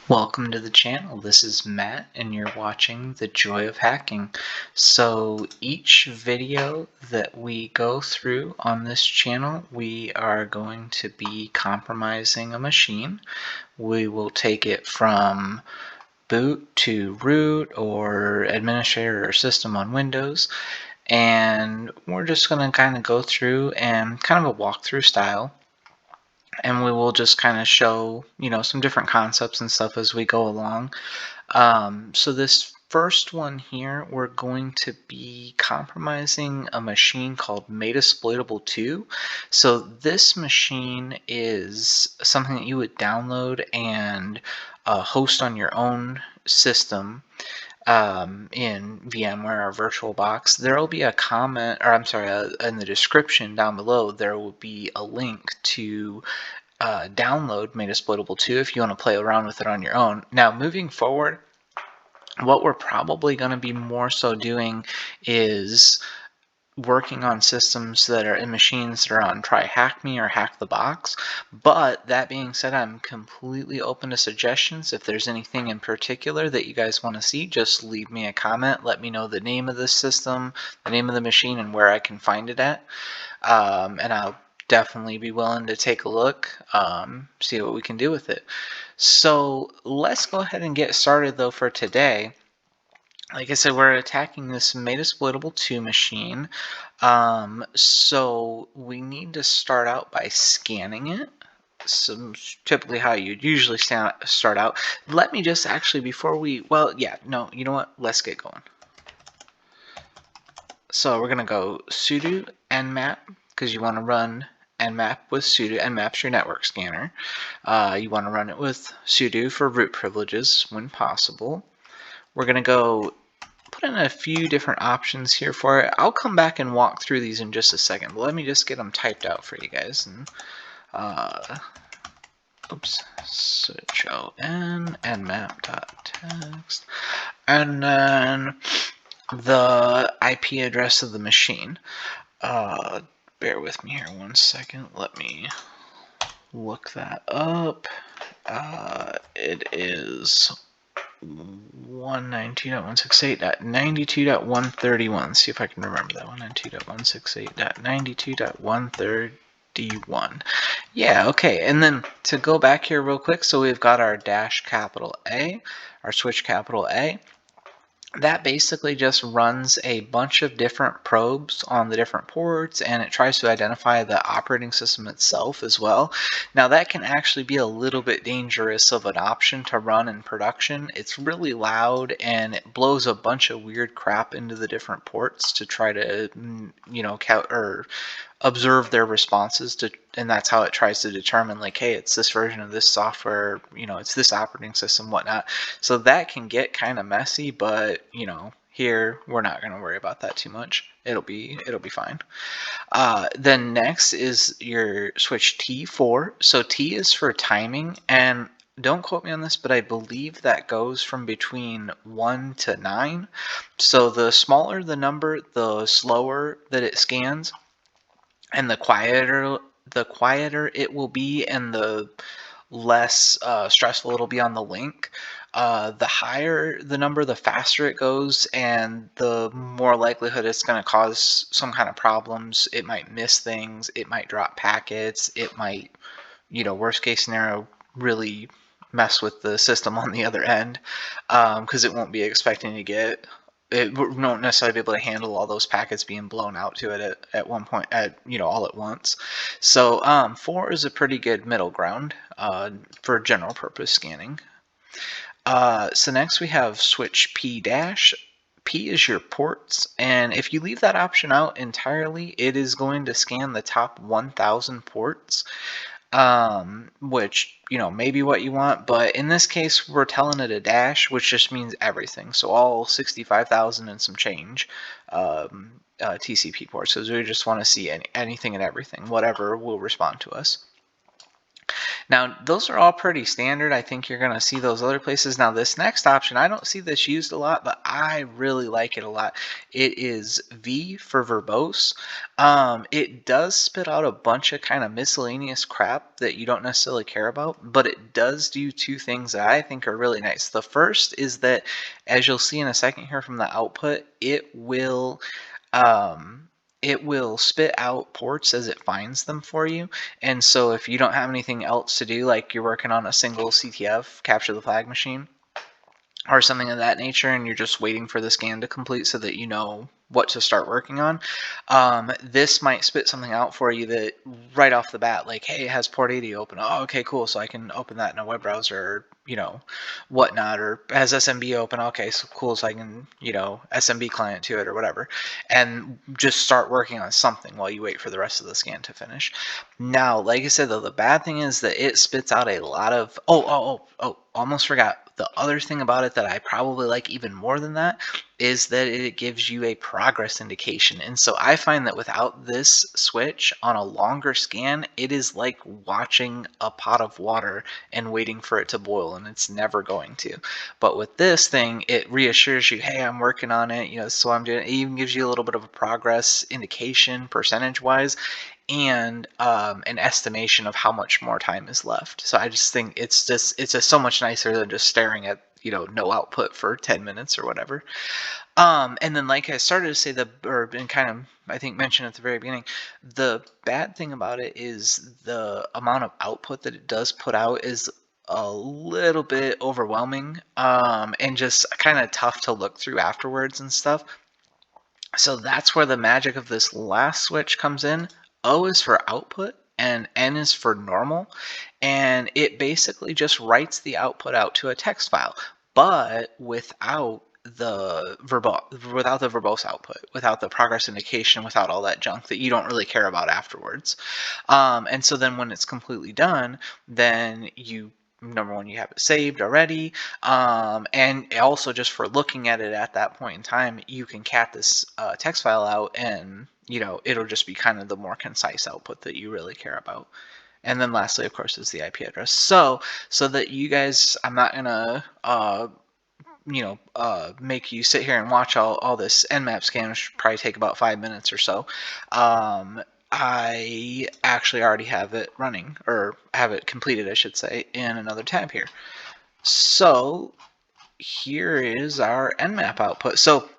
Welcome to the channel. This is Matt, and you're watching The Joy of Hacking. So, each video that we go through on this channel, we are going to be compromising a machine. We will take it from boot to root or administrator or system on Windows, and we're just going to kind of go through and kind of a walkthrough style, and we will just kind of show, some different concepts and stuff as we go along. So this first one here, we're going to be compromising a machine called Metasploitable 2. So this machine is something that you would download and host on your own system in VMware or VirtualBox. There will be a comment, or I'm sorry, in the description down below, there will be a link to download Metasploitable 2 if you want to play around with it on your own. Now, moving forward, what we're probably going to be more so doing is working on systems that are in machines that are on Try Hack Me or Hack the Box. But that being said, I'm completely open to suggestions. If there's anything in particular that you guys want to see, just leave me a comment. Let me know the name of the system, the name of the machine, and where I can find it at. And I'll definitely be willing to take a look, see what we can do with it. So let's go ahead and get started though for today. Like I said, we're attacking this Metasploitable 2 machine. So we need to start out by scanning it. So typically how you'd usually start out. Let me just actually, before we, you know what? Let's get going. So we're going to go sudo nmap, because you want to run nmap with sudo. Nmap's your network scanner. You want to run it with sudo for root privileges when possible. We're going to go put in a few different options here for it. I'll come back and walk through these in just a second, but let me just get them typed out for you guys. And search on nmap.txt, and then the IP address of the machine. Bear with me here 1 second. Let me look that up. It is 192.168.92.131. See if I can remember that. 192.168.92.131. Yeah, okay. And then to go back here real quick, so we've got our -A, our switch A. That basically just runs a bunch of different probes on the different ports, and it tries to identify the operating system itself as well. Now that can actually be a little bit dangerous of an option to run in production. It's really loud and it blows a bunch of weird crap into the different ports to try to, observe their responses to, and that's how it tries to determine, like, hey, it's this version of this software, it's this operating system, whatnot. So that can get kind of messy, but here we're not going to worry about that too much. It'll be fine. Then next is your switch T4. So T is for timing, and don't quote me on this, but I believe that goes from between 1 to 9. So the smaller the number, the slower that it scans, and the quieter it will be, and the less stressful it'll be on the link. The higher the number, the faster it goes, and the more likelihood it's going to cause some kind of problems. It might miss things, it might drop packets, it might, worst case scenario, really mess with the system on the other end, because it won't be expecting to get, it won't necessarily be able to handle all those packets being blown out to it at one point, all at once. So 4 is a pretty good middle ground for general purpose scanning. So next we have switch P dash. P is your ports, and if you leave that option out entirely, it is going to scan the top 1,000 ports, which may be what you want, but in this case we're telling it a dash, which just means everything, so all 65,000 and some change TCP ports. So we just want to see anything and everything, whatever will respond to us. Now, those are all pretty standard. I think you're going to see those other places. Now, this next option, I don't see this used a lot, but I really like it a lot. It is V for verbose. It does spit out a bunch of kind of miscellaneous crap that you don't necessarily care about, but it does do two things that I think are really nice. The first is that, as you'll see in a second here from the output, um, it will spit out ports as it finds them for you. And so if you don't have anything else to do, like you're working on a single CTF, capture the flag machine, or something of that nature, and you're just waiting for the scan to complete so that you know what to start working on, this might spit something out for you that right off the bat, like, hey, it has port 80 open. Oh, okay, cool. So I can open that in a web browser, or, whatnot, or has SMB open. Okay, so cool. So I can, SMB client to it or whatever, and just start working on something while you wait for the rest of the scan to finish. Now, like I said, though, the bad thing is that it spits out a lot of, almost forgot. The other thing about it that I probably like even more than that is that it gives you a progress indication. And so I find that without this switch on a longer scan, it is like watching a pot of water and waiting for it to boil, and it's never going to. But with this thing, it reassures you, hey, I'm working on it, so I'm doing it. It even gives you a little bit of a progress indication percentage wise, and an estimation of how much more time is left. So I just think it's just so much nicer than just staring at no output for 10 minutes or whatever. And then, like I started to say, and kind of I think mentioned at the very beginning, the bad thing about it is the amount of output that it does put out is a little bit overwhelming, and just kind of tough to look through afterwards and stuff. So that's where the magic of this last switch comes in. O is for output and N is for normal. And it basically just writes the output out to a text file, but without the verbose output, without the progress indication, without all that junk that you don't really care about afterwards. And so then when it's completely done, then number one, you have it saved already, and also just for looking at it at that point in time, you can cat this text file out, and it'll just be kind of the more concise output that you really care about. And then lastly, of course, is the IP address. So that you guys, I'm not gonna make you sit here and watch all this Nmap scan, which should probably take about 5 minutes or so. I actually already have it running, or have it completed, I should say, in another tab here. So here is our Nmap output. So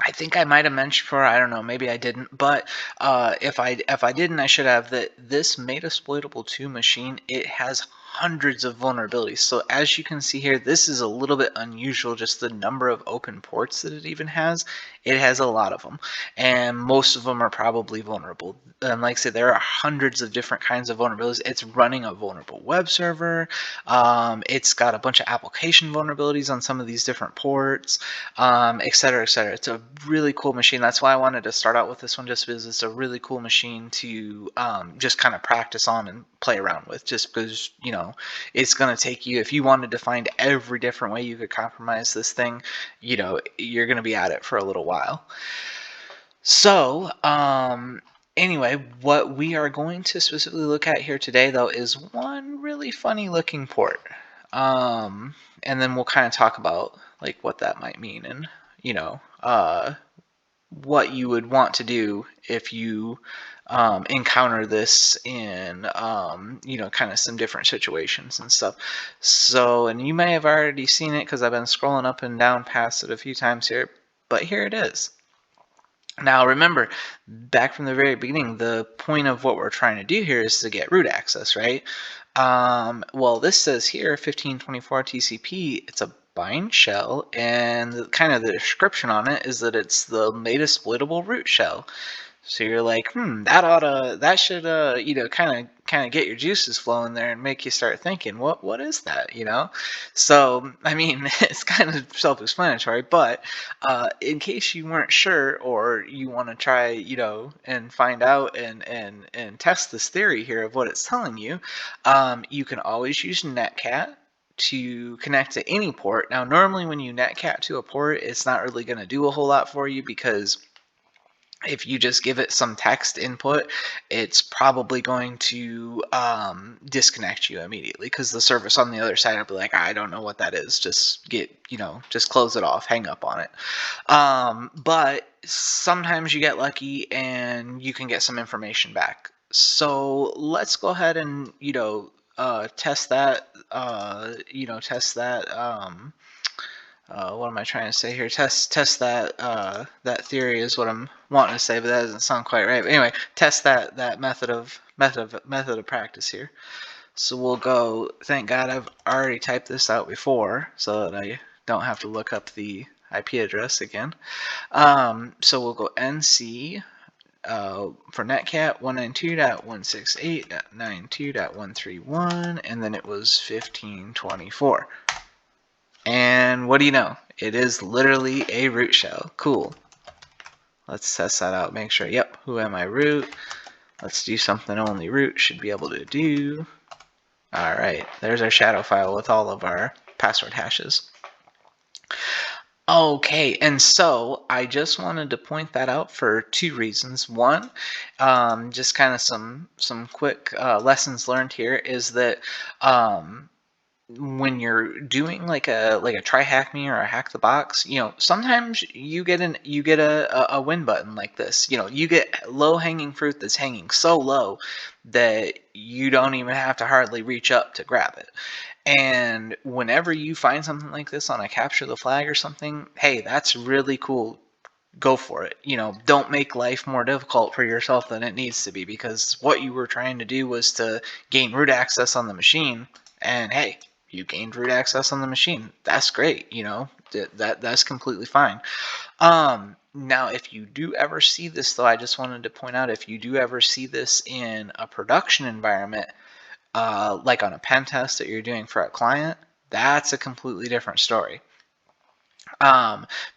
I think I might have mentioned before, I don't know, maybe I didn't, but if I didn't, I should have, that this Metasploitable 2 machine, it has hundreds of vulnerabilities. So as you can see here, this is a little bit unusual, just the number of open ports that it even has. It has a lot of them, and most of them are probably vulnerable. And like I said, there are hundreds of different kinds of vulnerabilities. It's running a vulnerable web server. It's got a bunch of application vulnerabilities on some of these different ports, et cetera, et cetera. It's a really cool machine. That's why I wanted to start out with this one, just because it's a really cool machine to just kind of practice on and play around with, just because it's going to take you, if you wanted to find every different way you could compromise this thing, you're going to be at it for a little while. So anyway, what we are going to specifically look at here today, though, is one really funny looking port, and then we'll kind of talk about like what that might mean, and what you would want to do if you encounter this in kind of some different situations and stuff. So, and you may have already seen it because I've been scrolling up and down past it a few times here, but here it is. Now remember, back from the very beginning, the point of what we're trying to do here is to get root access, right? Well, this says here 1524 TCP. It's a bind shell, and the description on it is that it's the Metasploitable root shell. So you're like, that should kind of get your juices flowing there and make you start thinking, what is that, So I mean, it's kind of self-explanatory, but in case you weren't sure, or you want to try, and find out and test this theory here of what it's telling you, you can always use netcat to connect to any port. Now, normally when you netcat to a port, it's not really going to do a whole lot for you, because if you just give it some text input, it's probably going to disconnect you immediately, because the service on the other side will be like, I don't know what that is. Just just close it off, hang up on it. But sometimes you get lucky and you can get some information back. So let's go ahead and test that. Test that. What am I trying to say here? Test that that theory is what I'm wanting to say, but that doesn't sound quite right. But anyway, test that method of practice here. So we'll go. Thank God I've already typed this out before, so that I don't have to look up the IP address again. So we'll go NC for netcat 192.168.92.131, and then it was 1524. And what do you know? It is literally a root shell. Cool. Let's test that out. Make sure. Yep. Who am I root? Let's do something only root should be able to do. All right. There's our shadow file with all of our password hashes. Okay, and so I just wanted to point that out for two reasons. One, just kind of some quick lessons learned here is that when you're doing like a try hack me or a hack the box, sometimes you get a win button like this. You get low hanging fruit that's hanging so low that you don't even have to hardly reach up to grab it. And whenever you find something like this on a capture the flag or something, hey, that's really cool. Go for it. Don't make life more difficult for yourself than it needs to be, because what you were trying to do was to gain root access on the machine. And hey, you gained root access on the machine. That's great. That's completely fine. Now, if you do ever see this, though, I just wanted to point out, if you do ever see this in a production environment, like on a pen test that you're doing for a client, that's a completely different story.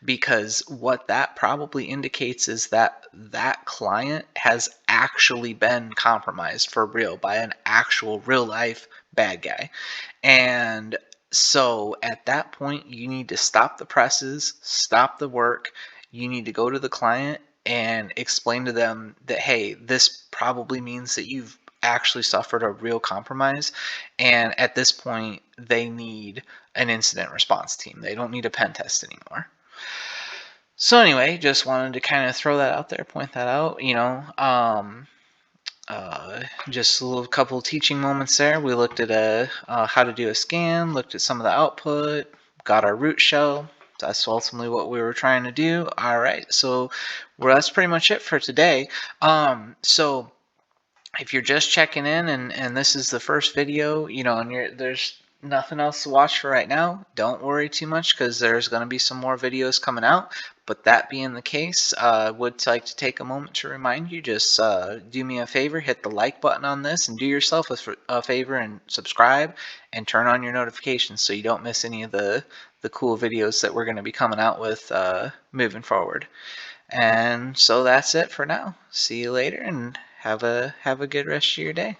Because what that probably indicates is that that client has actually been compromised for real by an actual real life bad guy. And so at that point, you need to stop the presses, stop the work. You need to go to the client and explain to them that, hey, this probably means that you've actually suffered a real compromise. And at this point, they need an incident response team. They don't need a pen test anymore. So anyway, just wanted to kind of throw that out there, point that out. Just a little couple teaching moments there. We looked at how to do a scan, looked at some of the output, got our root shell. That's ultimately what we were trying to do. All right, so that's pretty much it for today. So if you're just checking in and this is the first video, and there's nothing else to watch for right now, don't worry too much, because there's going to be some more videos coming out. But that being the case, I would like to take a moment to remind you, just do me a favor, hit the like button on this, and do yourself a favor and subscribe and turn on your notifications so you don't miss any of the cool videos that we're going to be coming out with moving forward. And so that's it for now. See you later, and have a good rest of your day.